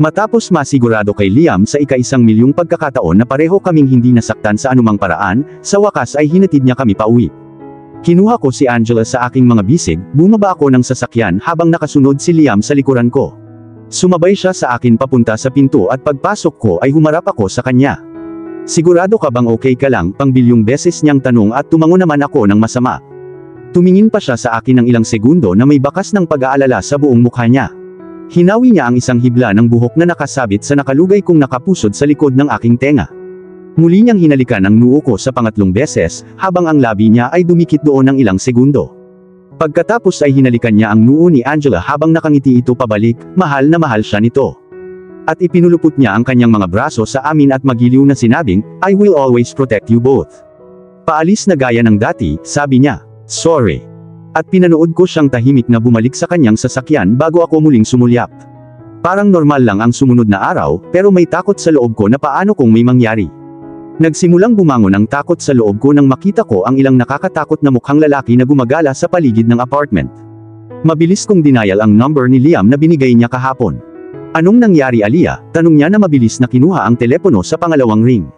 Matapos masigurado kay Liam sa ika-1 milyong pagkakataon na pareho kaming hindi nasaktan sa anumang paraan, sa wakas ay hinatid niya kami pauwi. Kinuha ko si Angela sa aking mga bisig, bumaba ako ng sasakyan habang nakasunod si Liam sa likuran ko. Sumabay siya sa akin papunta sa pinto at pagpasok ko ay humarap ako sa kanya. Sigurado ka bang okay ka lang? Pangbilyong beses niyang tanong at tumango naman ako ng masama. Tumingin pa siya sa akin ng ilang segundo na may bakas ng pag-aalala sa buong mukha niya. Hinawi niya ang isang hibla ng buhok na nakasabit sa nakalugay kong nakapusod sa likod ng aking tenga. Muli niyang hinalikan ang noo ko sa pangatlong beses, habang ang labi niya ay dumikit doon ng ilang segundo. Pagkatapos ay hinalikan niya ang noo ni Angela habang nakangiti ito pabalik, mahal na mahal siya nito. At ipinulupot niya ang kanyang mga braso sa amin at magiliw na sinabing, "I will always protect you both." Paalis na gaya ng dati, sabi niya, "Sorry." At pinanood ko siyang tahimik na bumalik sa kanyang sasakyan bago ako muling sumulyap. Parang normal lang ang sumunod na araw, pero may takot sa loob ko na paano kung may mangyari. Nagsimulang bumangon ang takot sa loob ko nang makita ko ang ilang nakakatakot na mukhang lalaki na gumagala sa paligid ng apartment. Mabilis kong denial ang number ni Liam na binigay niya kahapon. "Anong nangyari, Aliyah?" Tanong niya na mabilis na kinuha ang telepono sa pangalawang ring.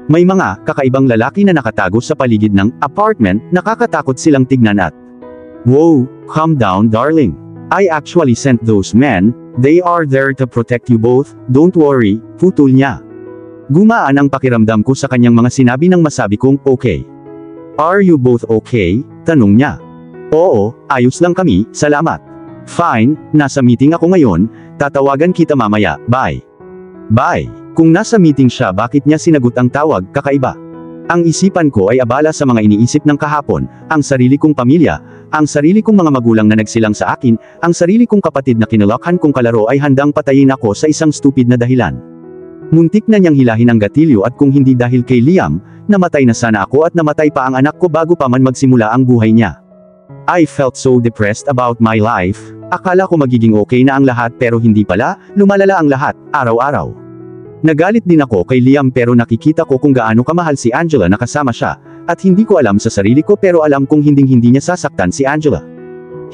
May mga kakaibang lalaki na nakatago sa paligid ng apartment, nakakatakot silang tignan at "Whoa, calm down darling. I actually sent those men, they are there to protect you both, don't worry," putol niya. Gumaan ang pakiramdam ko sa kanyang mga sinabi nang masabi kong okay. "Are you both okay?" tanong niya. "Oo, ayos lang kami, salamat." "Fine, nasa meeting ako ngayon, tatawagan kita mamaya, bye." "Bye." Kung nasa meeting siya, bakit niya sinagot ang tawag? Kakaiba. Ang isipan ko ay abala sa mga iniisip ng kahapon, ang sarili kong pamilya, ang sarili kong mga magulang na nagsilang sa akin, ang sarili kong kapatid na kinalakhan kong kalaro ay handang patayin ako sa isang stupid na dahilan. Muntik na niyang hilahin ang gatilyo at kung hindi dahil kay Liam, namatay na sana ako at namatay pa ang anak ko bago pa man magsimula ang buhay niya. I felt so depressed about my life, akala ko magiging okay na ang lahat pero hindi pala, lumalala ang lahat, araw-araw. Nagalit din ako kay Liam pero nakikita ko kung gaano kamahal si Angela na kasama siya, at hindi ko alam sa sarili ko pero alam kong hinding-hindi niya sasaktan si Angela.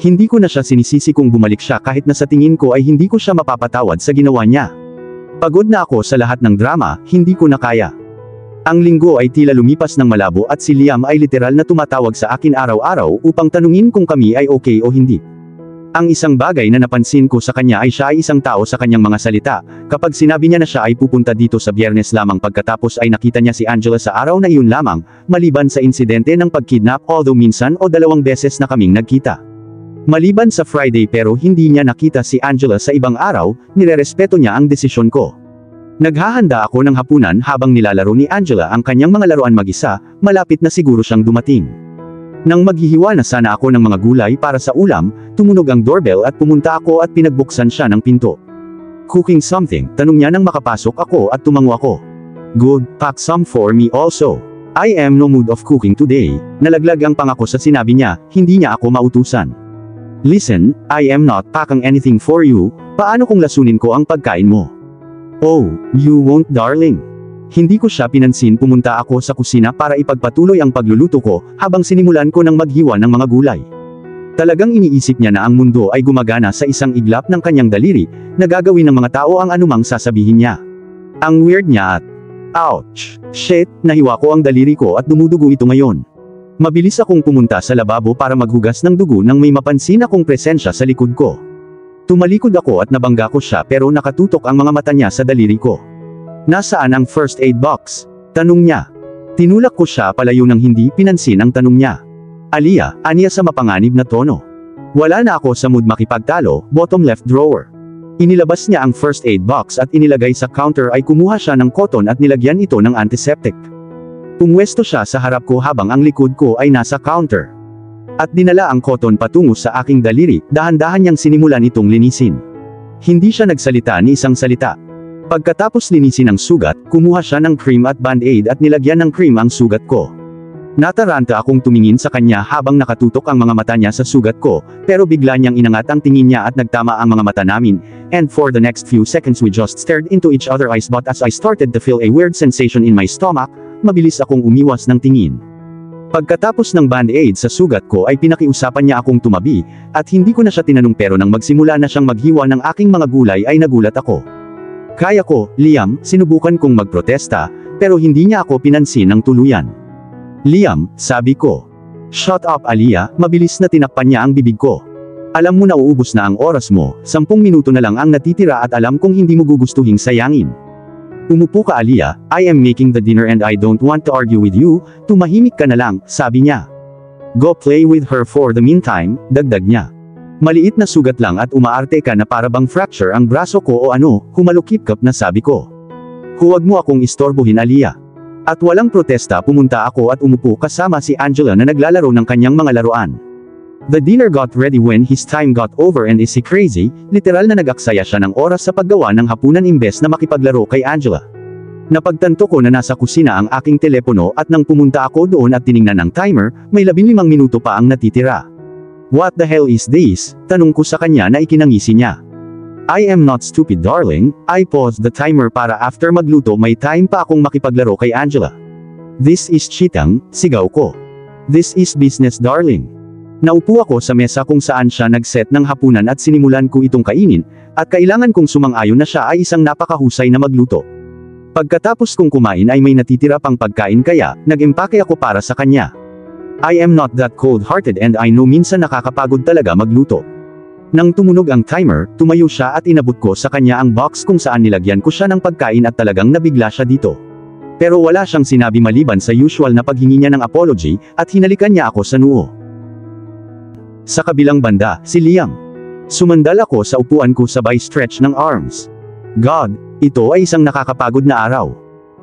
Hindi ko na siya sinisisi kung bumalik siya kahit na sa tingin ko ay hindi ko siya mapapatawad sa ginawa niya. Pagod na ako sa lahat ng drama, hindi ko na kaya. Ang linggo ay tila lumipas ng malabo at si Liam ay literal na tumatawag sa akin araw-araw upang tanungin kung kami ay okay o hindi. Ang isang bagay na napansin ko sa kanya ay siya ay isang tao sa kanyang mga salita. Kapag sinabi niya na siya ay pupunta dito sa Biyernes lamang pagkatapos ay nakita niya si Angela sa araw na iyon lamang, maliban sa insidente ng pagkidnap, although minsan o 2 beses na kaming nagkita. Maliban sa Friday pero hindi niya nakita si Angela sa ibang araw, nirerespeto niya ang desisyon ko. Naghahanda ako ng hapunan habang nilalaro ni Angela ang kanyang mga laruan mag-isa, malapit na siguro siyang dumating. Nang maghihiwa na sana ako ng mga gulay para sa ulam, tumunog ang doorbell at pumunta ako at pinagbuksan siya ng pinto. "Cooking something?" tanong niya nang makapasok ako at tumango ako. "Good, pack some for me also. I am no mood of cooking today." Nalaglag ang pangako sa sinabi niya, hindi niya ako mautusan. "Listen, I am not packing anything for you, paano kung lasunin ko ang pagkain mo?" "Oh, you won't darling." Hindi ko siya pinansin, pumunta ako sa kusina para ipagpatuloy ang pagluluto ko, habang sinimulan ko ng maghiwa ng mga gulay. Talagang iniisip niya na ang mundo ay gumagana sa isang iglap ng kanyang daliri, na gagawin ng mga tao ang anumang sasabihin niya. Ang weird niya at, ouch, shit, nahiwa ko ang daliri ko at dumudugo ito ngayon. Mabilis akong pumunta sa lababo para maghugas ng dugo nang may mapansin akong presensya sa likod ko. Tumalikod ako at nabangga ko siya pero nakatutok ang mga mata niya sa daliri ko. "Nasaan ang first aid box?" tanong niya. Tinulak ko siya palayo nang hindi pinansin ang tanong niya. "Aliyah," aniya sa mapanganib na tono. Wala na ako sa mood makipagtalo, bottom left drawer. Inilabas niya ang first aid box at inilagay sa counter ay kumuha siya ng cotton at nilagyan ito ng antiseptic. Pumwesto siya sa harap ko habang ang likod ko ay nasa counter. At dinala ang cotton patungo sa aking daliri, dahan-dahan niyang sinimulan itong linisin. Hindi siya nagsalita ni isang salita. Pagkatapos linisin ang sugat, kumuha siya ng cream at band-aid at nilagyan ng cream ang sugat ko. Nataranta akong tumingin sa kanya habang nakatutok ang mga mata niya sa sugat ko, pero bigla niyang inangat ang tingin niya at nagtama ang mga mata namin, and for the next few seconds we just stared into each other's eyes, but as I started to feel a weird sensation in my stomach, mabilis akong umiwas ng tingin. Pagkatapos ng band-aid sa sugat ko ay pinakiusapan niya akong tumabi, at hindi ko na siya tinanong pero nang magsimula na siyang maghiwa ng aking mga gulay ay nagulat ako. Kaya ko, Liam, sinubukan kong magprotesta, pero hindi niya ako pinansin ng tuluyan. Liam, sabi ko. Shut up Aliyah, mabilis na tinakpan niya ang bibig ko. Alam mo na uubos na ang oras mo, 10 minuto na lang ang natitira at alam kong hindi mo gugustuhing sayangin. Umupo ka Aliyah, I am making the dinner and I don't want to argue with you, tumahimik ka na lang, sabi niya. Go play with her for the meantime, dagdag niya. Maliit na sugat lang at umaarte ka na para bang fracture ang braso ko o ano, humalukip-kap na sabi ko. Huwag mo akong istorbohin Aliyah. At walang protesta pumunta ako at umupo kasama si Angela na naglalaro ng kanyang mga laruan. The dinner got ready when his time got over and is he crazy, literal na nag-aksaya siya ng oras sa paggawa ng hapunan imbes na makipaglaro kay Angela. Napagtanto ko na nasa kusina ang aking telepono at nang pumunta ako doon at tiningnan ang timer, may 15 minuto pa ang natitira. What the hell is this? Tanong ko sa kanya na ikinangisi niya. I am not stupid darling, I paused the timer para after magluto may time pa akong makipaglaro kay Angela. This is cheating, sigaw ko. This is business darling. Naupo ako sa mesa kung saan siya nag-set ng hapunan at sinimulan ko itong kainin, at kailangan kong sumang-ayon na siya ay isang napakahusay na magluto. Pagkatapos kong kumain ay may natitira pang pagkain kaya, nag-empake ako para sa kanya. I am not that cold-hearted and I know minsan nakakapagod talaga magluto. Nang tumunog ang timer, tumayo siya at inabot ko sa kanya ang box kung saan nilagyan ko siya ng pagkain at talagang nabigla siya dito. Pero wala siyang sinabi maliban sa usual na paghingi niya ng apology, at hinalikan niya ako sa noo. Sa kabilang banda, si Liam. Sumandal ako sa upuan ko sabay stretch ng arms. God, ito ay isang nakakapagod na araw.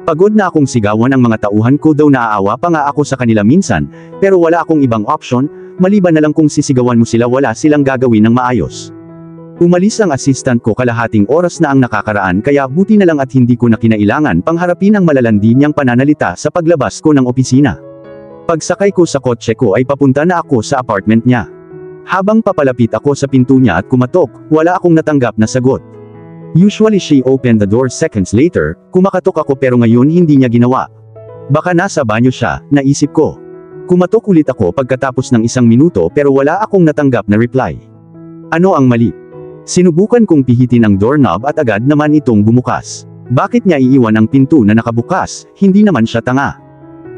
Pagod na akong sigawan ang mga tauhan ko daw naaawa pa nga ako sa kanila minsan, pero wala akong ibang option, maliban na lang kung sisigawan mo sila wala silang gagawin ng maayos. Umalis ang assistant ko kalahating oras na ang nakakaraan kaya buti na lang at hindi ko na kinailangan pangharapin ang malalandi niyang pananalita sa paglabas ko ng opisina. Pagsakay ko sa kotse ko ay papunta na ako sa apartment niya. Habang papalapit ako sa pinto niya at kumatok, wala akong natanggap na sagot. Usually she opened the door seconds later, kumakatok ako pero ngayon hindi niya ginawa. Baka nasa banyo siya, naisip ko. Kumatok ulit ako pagkatapos ng 1 minuto pero wala akong natanggap na reply. Ano ang mali? Sinubukan kong pihitin ang doorknob at agad naman itong bumukas. Bakit niya iiwan ang pinto na nakabukas, hindi naman siya tanga.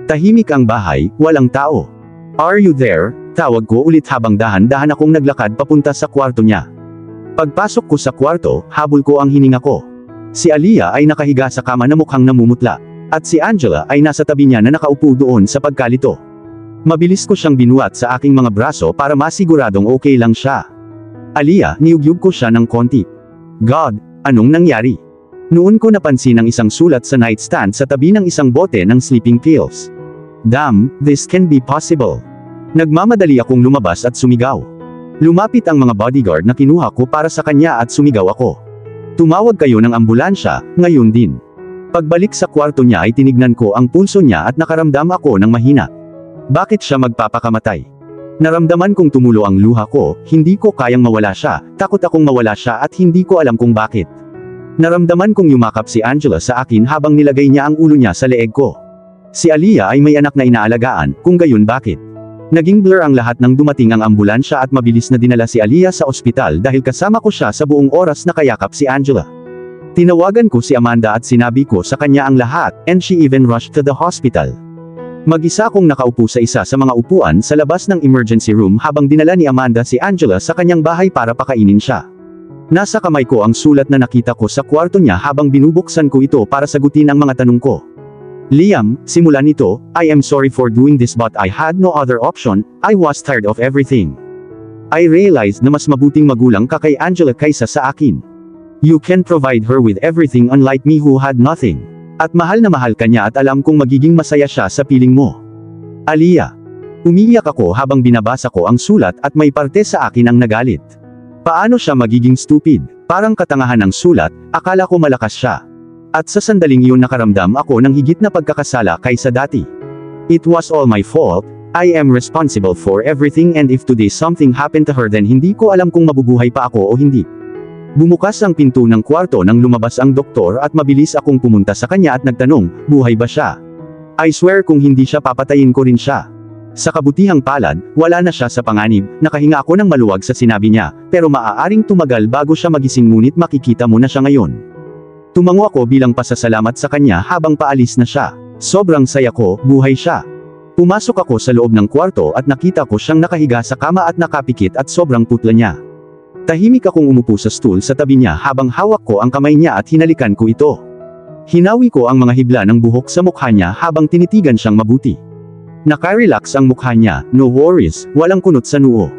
Tahimik ang bahay, walang tao. Are you there? Tawag ko ulit habang dahan-dahan akong naglakad papunta sa kwarto niya. Pagpasok ko sa kwarto, habol ko ang hininga ko. Si Aliyah ay nakahiga sa kama na mukhang namumutla, at si Angela ay nasa tabi niya na nakaupo doon sa pagkalito. Mabilis ko siyang binuhat sa aking mga braso para masiguradong okay lang siya. Aliyah, niyugyug ko siya ng konti. God, anong nangyari? Noon ko napansin ang isang sulat sa nightstand sa tabi ng isang bote ng sleeping pills. Damn, this can be possible. Nagmamadali akong lumabas at sumigaw. Lumapit ang mga bodyguard na kinuha ko para sa kanya at sumigaw ako. Tumawag kayo ng ambulansya, ngayon din. Pagbalik sa kwarto niya ay tinignan ko ang pulso niya at nakaramdam ako ng mahina. Bakit siya magpapakamatay? Naramdaman kong tumulo ang luha ko, hindi ko kayang mawala siya, takot akong mawala siya at hindi ko alam kung bakit. Naramdaman kong yumakap si Angela sa akin habang nilagay niya ang ulo niya sa leeg ko. Si Aliyah ay may anak na inaalagaan, kung gayon bakit? Naging blur ang lahat nang dumating ang ambulansya at mabilis na dinala si Aliyah sa ospital dahil kasama ko siya sa buong oras na kayakap si Angela. Tinawagan ko si Amanda at sinabi ko sa kanya ang lahat, and she even rushed to the hospital. Mag-isa akong nakaupo sa isa sa mga upuan sa labas ng emergency room habang dinala ni Amanda si Angela sa kanyang bahay para pakainin siya. Nasa kamay ko ang sulat na nakita ko sa kwarto niya habang binubuksan ko ito para sagutin ang mga tanong ko. Liam, simula nito, I am sorry for doing this but I had no other option, I was tired of everything. I realized na mas mabuting magulang ka kay Angela kaysa sa akin. You can provide her with everything unlike me who had nothing. At mahal na mahal ka niya at alam kong magiging masaya siya sa piling mo. Aliyah. Umiiyak ako habang binabasa ko ang sulat at may parte sa akin ang nagalit. Paano siya magiging stupid? Parang katangahan ng sulat, akala ko malakas siya. At sa sandaling iyon nakaramdam ako ng higit na pagkakasala kaysa dati. It was all my fault, I am responsible for everything and if today something happened to her then hindi ko alam kung mabubuhay pa ako o hindi. Bumukas ang pinto ng kwarto nang lumabas ang doktor at mabilis akong pumunta sa kanya at nagtanong, buhay ba siya? I swear kung hindi siya papatayin ko rin siya. Sa kabutihang palad, wala na siya sa panganib, nakahinga ako ng maluwag sa sinabi niya, pero maaaring tumagal bago siya magising ngunit makikita mo na siya ngayon. Tumango ako bilang pasasalamat sa kanya habang paalis na siya. Sobrang saya ko, buhay siya. Pumasok ako sa loob ng kwarto at nakita ko siyang nakahiga sa kama at nakapikit at sobrang putla niya. Tahimik akong umupo sa stool sa tabi niya habang hawak ko ang kamay niya at hinalikan ko ito. Hinawi ko ang mga hibla ng buhok sa mukha niya habang tinitigan siyang mabuti. Naka-relax ang mukha niya, no worries, walang kunot sa noo.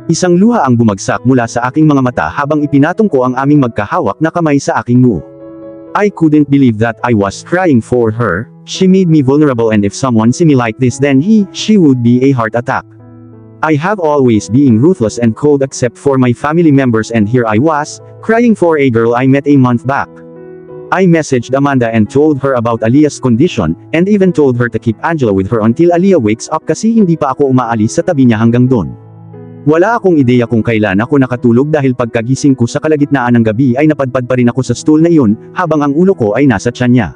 Isang luha ang bumagsak mula sa aking mga mata habang ipinatong ko ang aming magkahawak na kamay sa aking noo. I couldn't believe that I was crying for her. She made me vulnerable, and if someone see me like this, then she would be a heart attack. I have always been ruthless and cold except for my family members, and here I was, crying for a girl I met a month back. I messaged Amanda and told her about Aaliyah's condition, and even told her to keep Angela with her until Aaliyah wakes up kasi hindi pa ako umaalis sa tabi niya hanggang doon. Wala akong ideya kung kailan ako nakatulog dahil pagkagising ko sa kalagitnaan ng gabi ay napadpad pa rin ako sa stool na iyon, habang ang ulo ko ay nasa tiyan niya.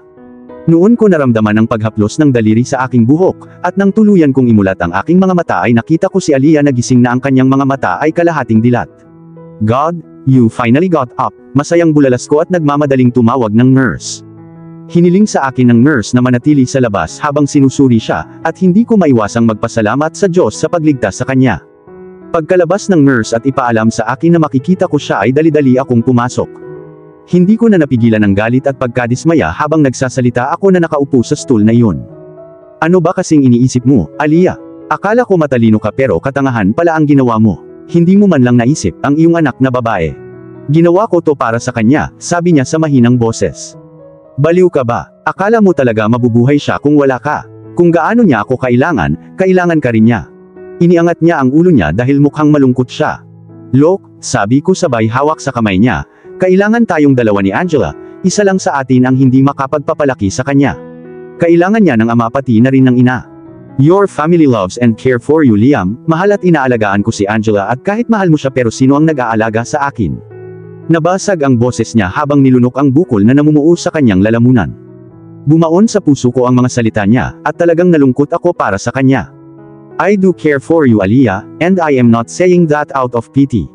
Noon ko naramdaman ang paghaplos ng daliri sa aking buhok, at nang tuluyan kong imulat ang aking mga mata ay nakita ko si Aaliyah na gising na ang kanyang mga mata ay kalahating dilat. God, you finally got up, masayang bulalas ko at nagmamadaling tumawag ng nurse. Hiniling sa akin ng nurse na manatili sa labas habang sinusuri siya, at hindi ko maiwasang magpasalamat sa Diyos sa pagligtas sa kanya. Pagkalabas ng nurse at ipaalam sa akin na makikita ko siya ay dali-dali akong pumasok. Hindi ko na napigilan ang galit at pagkadismaya habang nagsasalita ako na nakaupo sa stool na iyon. Ano ba kasing iniisip mo, Aaliyah? Akala ko matalino ka pero katangahan pala ang ginawa mo. Hindi mo man lang naisip ang iyong anak na babae. Ginawa ko to para sa kanya, sabi niya sa mahinang boses. Baliw ka ba? Akala mo talaga mabubuhay siya kung wala ka? Kung gaano niya ako kailangan ka rin niya. Iniangat niya ang ulo niya dahil mukhang malungkot siya. Look, sabi ko sabay hawak sa kamay niya, kailangan tayong dalawa ni Angela, isa lang sa atin ang hindi makapagpapalaki sa kanya. Kailangan niya ng ama pati na rin ng ina. Your family loves and care for you, Liam. Mahal at inaalagaan ko si Angela, at kahit mahal mo siya pero sino ang nag-aalaga sa akin? Nabasag ang boses niya habang nilunok ang bukol na namumuo sa kanyang lalamunan. Bumaon sa puso ko ang mga salita niya, at talagang nalungkot ako para sa kanya. I do care for you, Aaliyah, and I am not saying that out of pity.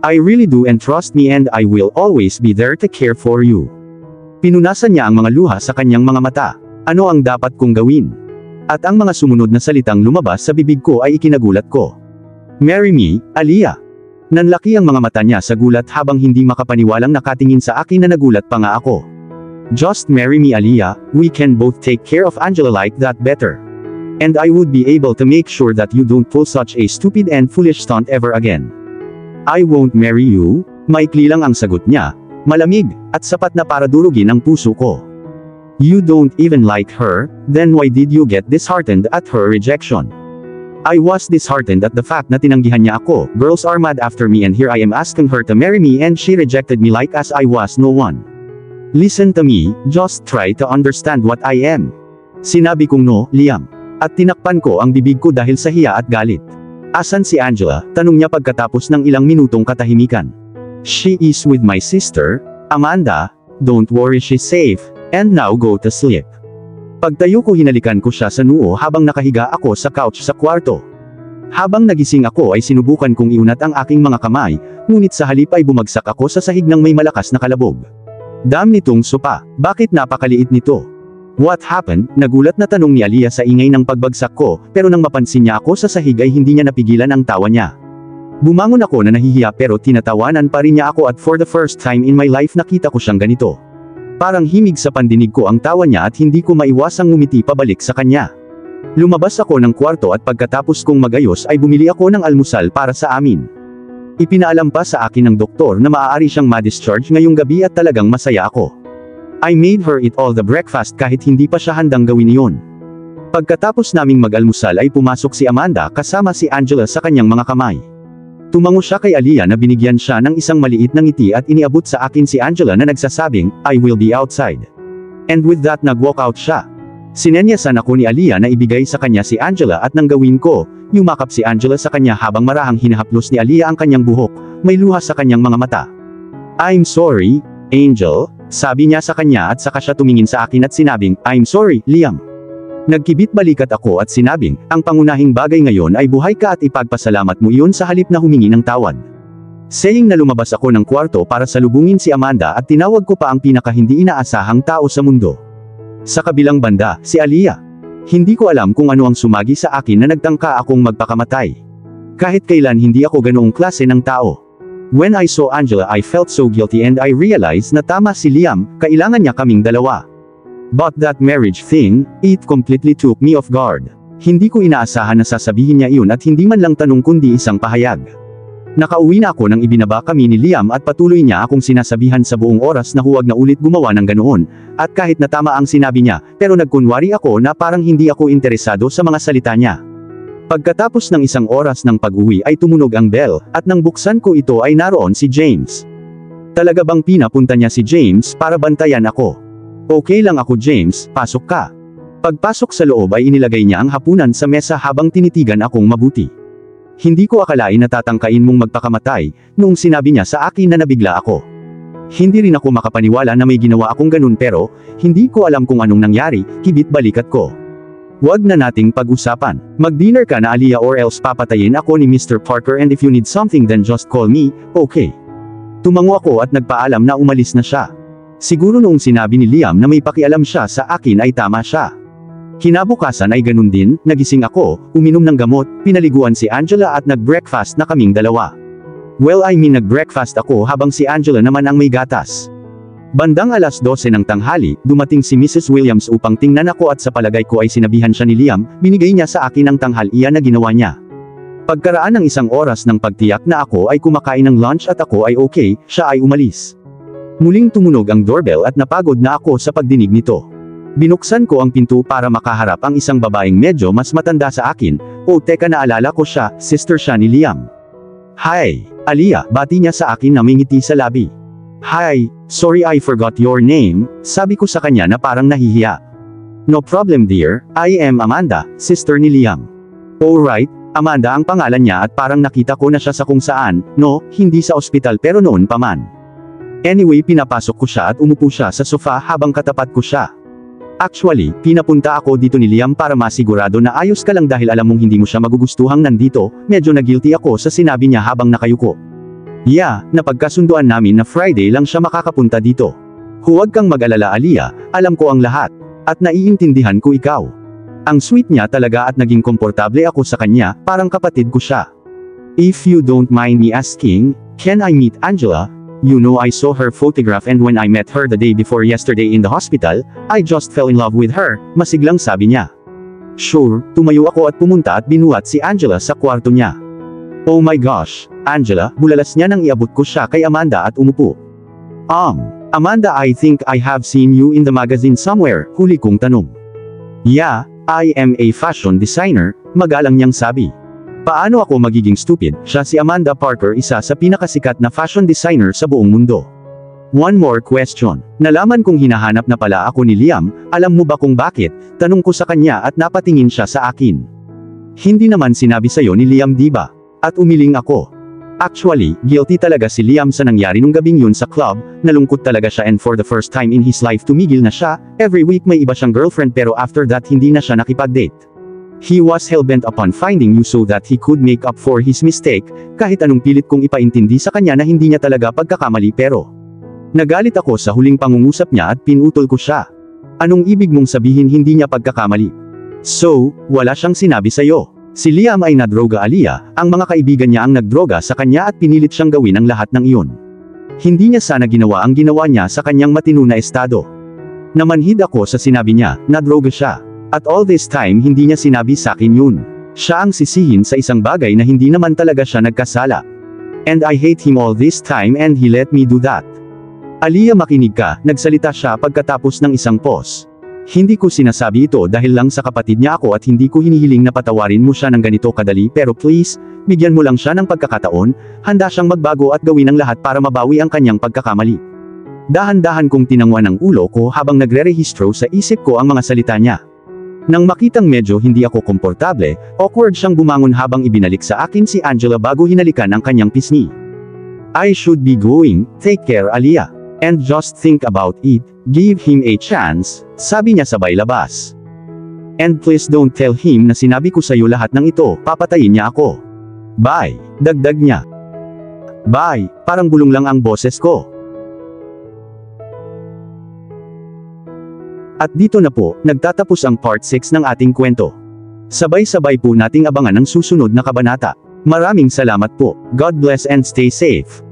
I really do, and trust me, and I will always be there to care for you. Pinunasan niya ang mga luha sa kanyang mga mata. Ano ang dapat kong gawin? At ang mga sumunod na salitang lumabas sa bibig ko ay ikinagulat ko. Marry me, Aaliyah. Nanlaki ang mga mata niya sa gulat habang hindi makapaniwalang nakatingin sa akin na nagulat pa nga ako. Just marry me, Aaliyah, we can both take care of Angela like that better. And I would be able to make sure that you don't pull such a stupid and foolish stunt ever again. I won't marry you, maikli lang ang sagot niya, malamig, at sapat na para durugin ang puso ko. You don't even like her, then why did you get disheartened at her rejection? I was disheartened at the fact na tinanggihan niya ako. Girls are mad after me, and here I am asking her to marry me and she rejected me like as I was no one. Listen to me, just try to understand what I am. Sinabi kong no, Liam. At tinakpan ko ang bibig ko dahil sa hiya at galit. Asan si Angela? Tanong niya pagkatapos ng ilang minutong katahimikan. She is with my sister, Amanda. Don't worry, she's safe. And now go to sleep. Pagtayo ko, hinalikan ko siya sa noo habang nakahiga ako sa couch sa kwarto. Habang nagising ako ay sinubukan kong iunat ang aking mga kamay, ngunit sa halip ay bumagsak ako sa sahig ng may malakas na kalabog. Dam nitong sopa, bakit napakaliit nito? What happened? Nagulat na tanong ni Aaliyah sa ingay ng pagbagsak ko, pero nang mapansin niya ako sa sahig ay hindi niya napigilan ang tawa niya. Bumangon ako na nahihiya pero tinatawanan pa rin niya ako, at for the first time in my life nakita ko siyang ganito. Parang himig sa pandinig ko ang tawa niya at hindi ko maiwasang ngumiti pabalik sa kanya. Lumabas ako ng kwarto at pagkatapos kong magayos ay bumili ako ng almusal para sa amin. Ipinaalam pa sa akin ng doktor na maaari siyang ma-discharge ngayong gabi at talagang masaya ako. I made her eat all the breakfast kahit hindi pa siya handang gawin iyon. Pagkatapos naming mag-almusal ay pumasok si Amanda kasama si Angela sa kanyang mga kamay. Tumango siya kay Aaliyah na binigyan siya ng isang maliit na ngiti at iniabot sa akin si Angela na nagsasabing, I will be outside. And with that nag-walk out siya. Sinenyasan ako ni Aaliyah na ibigay sa kanya si Angela, at nang gawin ko, yumakap si Angela sa kanya habang marahang hinahaplos ni Aaliyah ang kanyang buhok, may luha sa kanyang mga mata. I'm sorry, Angel, sabi niya sa kanya at saka siya tumingin sa akin at sinabing, I'm sorry, Liam. Nagkibit balikat ako at sinabing, ang pangunahing bagay ngayon ay buhay ka at ipagpasalamat mo iyon sa halip na humingi ng tawad. Saying na lumabas ako ng kwarto para salubungin si Amanda at tinawag ko pa ang pinaka hindi inaasahang tao sa mundo. Sa kabilang banda, si Aliyah. Hindi ko alam kung ano ang sumagi sa akin na nagtangka akong magpakamatay. Kahit kailan hindi ako ganoong klase ng tao. When I saw Angela I felt so guilty and I realized na tama si Liam, kailangan niya kaming dalawa. But that marriage thing, it completely took me off guard. Hindi ko inaasahan na sasabihin niya iyon at hindi man lang tanong kundi isang pahayag. Nakauwi na ako nang ibinaba kami ni Liam at patuloy niya akong sinasabihan sa buong oras na huwag na ulit gumawa ng ganoon, at kahit na tama ang sinabi niya, pero nagkunwari ako na parang hindi ako interesado sa mga salita niya. Pagkatapos ng isang oras ng pag-uwi ay tumunog ang bell, at nang buksan ko ito ay naroon si James. Talaga bang pinapunta niya si James para bantayan ako? Okay lang ako James, pasok ka. Pagpasok sa loob ay inilagay niya ang hapunan sa mesa habang tinitigan akong mabuti. Hindi ko akalain na tatangkain mong magpakamatay, noong sinabi niya sa akin na nabigla ako. Hindi rin ako makapaniwala na may ginawa akong ganun pero, hindi ko alam kung anong nangyari, kibit balikat ko. Wag na nating pag-usapan. Mag-dinner ka na Aliyah or else papatayin ako ni Mr. Parker and if you need something then just call me, okay. Tumango ako at nagpaalam na umalis na siya. Siguro noong sinabi ni Liam na may pakialam siya sa akin ay tama siya. Kinabukasan ay ganun din, nagising ako, uminom ng gamot, pinaliguan si Angela at nag-breakfast na kaming dalawa. Well I mean nag-breakfast ako habang si Angela naman ang may gatas. Bandang 12:00 ng tanghali, dumating si Mrs. Williams upang tingnan ako at sa palagay ko ay sinabihan siya ni Liam, binigay niya sa akin ang tanghalian na ginawa niya. Pagkaraan ng isang oras ng pagtiyak na ako ay kumakain ng lunch at ako ay okay, siya ay umalis. Muling tumunog ang doorbell at napagod na ako sa pagdinig nito. Binuksan ko ang pinto para makaharap ang isang babaeng medyo mas matanda sa akin, teka naalala ko siya, sister siya ni Liam. Hi, Aliyah, bati niya sa akin na may ngiti sa labi. Hi, sorry I forgot your name, sabi ko sa kanya na parang nahihiya. No problem dear, I am Amanda, sister ni Liam. Alright, Amanda ang pangalan niya at parang nakita ko na siya sa kung saan, no, hindi sa ospital pero noon pa man. Anyway pinapasok ko siya at umupo siya sa sofa habang katapat ko siya. Actually, pinapunta ako dito ni Liam para masigurado na ayos ka lang dahil alam mong hindi mo siya magugustuhang nandito, medyo na-guilty ako sa sinabi niya habang nakayuko. Yeah, napagkasunduan namin na Friday lang siya makakapunta dito. Huwag kang mag-alala Aliyah, alam ko ang lahat. At naiintindihan ko ikaw. Ang sweet niya talaga at naging komportable ako sa kanya, parang kapatid ko siya. If you don't mind me asking, can I meet Angela? You know I saw her photograph and when I met her the day before yesterday in the hospital, I just fell in love with her, masiglang sabi niya. Sure, tumayo ako at pumunta at binuhat si Angela sa kwarto niya. Oh my gosh, Angela, bulalas niya nang iabot ko siya kay Amanda at umupo. Amanda I think I have seen you in the magazine somewhere, huli kong tanong. Yeah, I am a fashion designer, magalang niyang sabi. Paano ako magiging stupid, siya si Amanda Parker isa sa pinakasikat na fashion designer sa buong mundo. One more question, nalaman kong hinahanap na pala ako ni Liam, alam mo ba kung bakit, tanong ko sa kanya at napatingin siya sa akin. Hindi naman sinabi sa'yo ni Liam diba? At umiling ako. Actually, guilty talaga si Liam sa nangyari nung gabing yun sa club, nalungkot talaga siya and for the first time in his life tumigil na siya, every week may iba siyang girlfriend pero after that hindi na siya nakipag-date. He was hellbent upon finding you so that he could make up for his mistake, kahit anong pilit kong ipaintindi sa kanya na hindi niya talaga pagkakamali pero. Nagalit ako sa huling pangungusap niya at pinutol ko siya. Anong ibig mong sabihin hindi niya pagkakamali? So, wala siyang sinabi sa'yo. Si Liam ay nadroga Aliyah, ang mga kaibigan niya ang nagdroga sa kanya at pinilit siyang gawin ang lahat ng iyon. Hindi niya sana ginawa ang ginawa niya sa kanyang matino na estado. Namanhid ako sa sinabi niya, nadroga siya. At all this time hindi niya sinabi sa akin yun. Siya ang sisihin sa isang bagay na hindi naman talaga siya nagkasala. And I hate him all this time and he let me do that. Aliyah makinig ka, nagsalita siya pagkatapos ng isang pause. Hindi ko sinasabi ito dahil lang sa kapatid niya ako at hindi ko hinihiling na patawarin mo siya ng ganito kadali pero please, bigyan mo lang siya ng pagkakataon, handa siyang magbago at gawin ang lahat para mabawi ang kanyang pagkakamali. Dahan-dahan kong tinangwan ang ulo ko habang nagre-rehistro sa isip ko ang mga salita niya. Nang makitang medyo hindi ako komportable, awkward siyang bumangon habang ibinalik sa akin si Angela bago hinalikan ang kanyang pisngi. I should be going, take care Aliyah. And just think about it, give him a chance, sabi niya sabay labas. And please don't tell him na sinabi ko sa'yo lahat ng ito, papatayin niya ako. Bye, dagdag niya. Bye, parang bulong lang ang boses ko. At dito na po, nagtatapos ang part 6 ng ating kwento. Sabay-sabay po nating abangan ang susunod na kabanata. Maraming salamat po. God bless and stay safe.